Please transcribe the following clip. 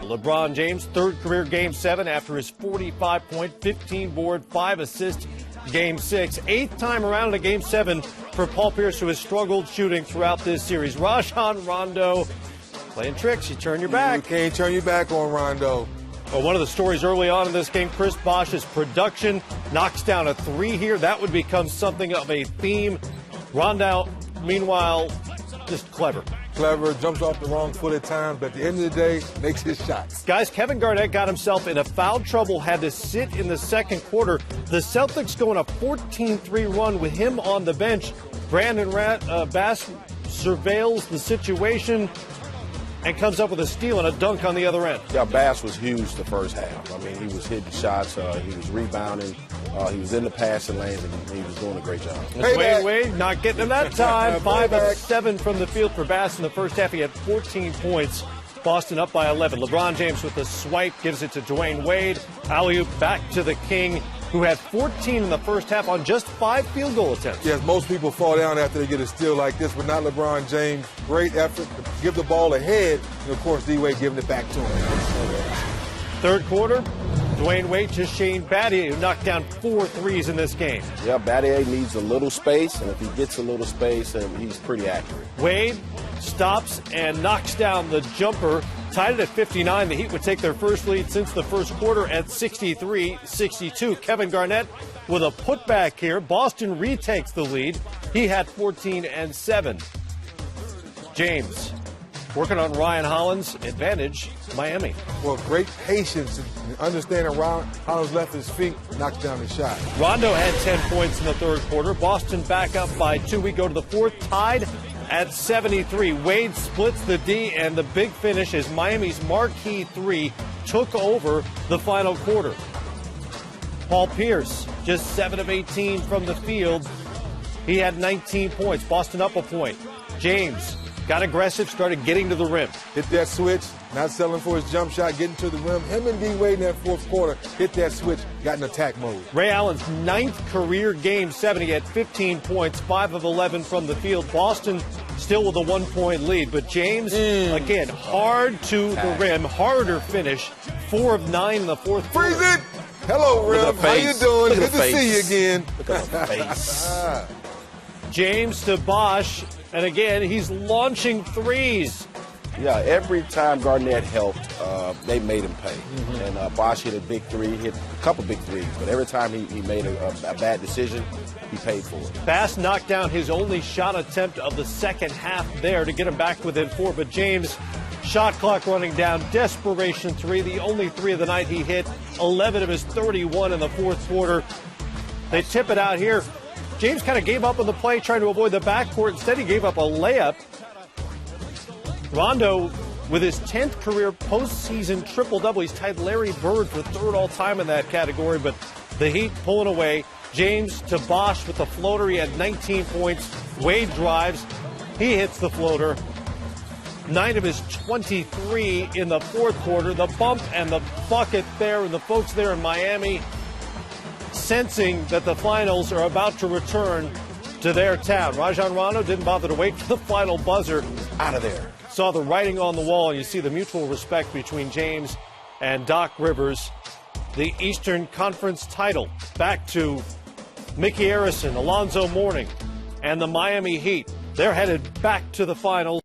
LeBron James, third career Game 7 after his 45-point, 15-board, 5-assist Game 6. Eighth time around in a Game 7 for Paul Pierce, who has struggled shooting throughout this series. Rajon Rondo playing tricks. You turn your back. You can't turn your back on Rondo. Well, one of the stories early on in this game, Chris Bosh's production, knocks down a three here. That would become something of a theme. Rondo, meanwhile, just clever. Clever, jumps off the wrong foot at times, but at the end of the day, makes his shots. Guys, Kevin Garnett got himself in a foul trouble, had to sit in the second quarter. The Celtics go on a 14-3 run with him on the bench. Brandon Bass surveils the situation and comes up with a steal and a dunk on the other end. Yeah, Bass was huge the first half. I mean, he was hitting shots, he was rebounding, he was in the passing lanes, and he was doing a great job. Wade, not getting him that time. 5 of 7 from the field for Bass in the first half. He had 14 points. Boston up by 11. LeBron James with the swipe gives it to Dwayne Wade. Alley-oop back to the King, who had 14 in the first half on just 5 field goal attempts. Yes, most people fall down after they get a steal like this, but not LeBron James. Great effort to give the ball ahead, and of course, D-Wade giving it back to him. Third quarter, Dwayne Wade to Shane Battier, who knocked down 4 threes in this game. Yeah, Battier needs a little space, and if he gets a little space, he's pretty accurate. Wade stops and knocks down the jumper. Tied it at 59. The Heat would take their first lead since the first quarter at 63-62. Kevin Garnett with a putback here. Boston retakes the lead. He had 14 and 7. James working on Ryan Hollins' advantage, Miami. Well, great patience and understanding Hollins left his feet, knocks down the shot. Rondo had 10 points in the third quarter. Boston back up by 2. We go to the fourth, tied at 73. Wade splits the D, and the big finish is Miami's marquee 3 took over the final quarter. Paul Pierce, just 7 of 18 from the field. He had 19 points. Boston up a point. James got aggressive, started getting to the rim. Hit that switch, not settling for his jump shot, getting to the rim. Him and D-Wade in that fourth quarter hit that switch, got in attack mode. Ray Allen's 9th career Game 7. He had 15 points, 5 of 11 from the field. Boston still with a 1-point lead, but James, again, hard to the rim, harder finish. 4 of 9 in the fourth quarter. Freeze it! Hello, Reb. How you doing? Good to see you again. Look at the face. James to Bosh, and again, he's launching threes. Yeah, every time Garnett helped, they made him pay. And Bosh hit a big 3, hit a couple big 3s, but every time he made a bad decision, he paid for it. Bass knocked down his only shot attempt of the second half there to get him back within 4, but James, shot clock running down, desperation 3, the only 3 of the night he hit, 11 of his 31 in the fourth quarter. They tip it out here. James kind of gave up on the play, trying to avoid the backcourt. Instead, he gave up a layup. Rondo, with his 10th career postseason triple-double, he's tied Larry Bird for 3rd all-time in that category, but the Heat pulling away. James to Bosh with the floater. He had 19 points. Wade drives. He hits the floater. 9 of his 23 in the fourth quarter. The bump and the bucket there, and the folks there in Miami sensing that the finals are about to return to their town. Rajon Rondo didn't bother to wait for the final buzzer. Out of there. Saw the writing on the wall, and you see the mutual respect between James and Doc Rivers. The Eastern Conference title back to Mickey Arison, Alonzo Mourning, and the Miami Heat. They're headed back to the finals.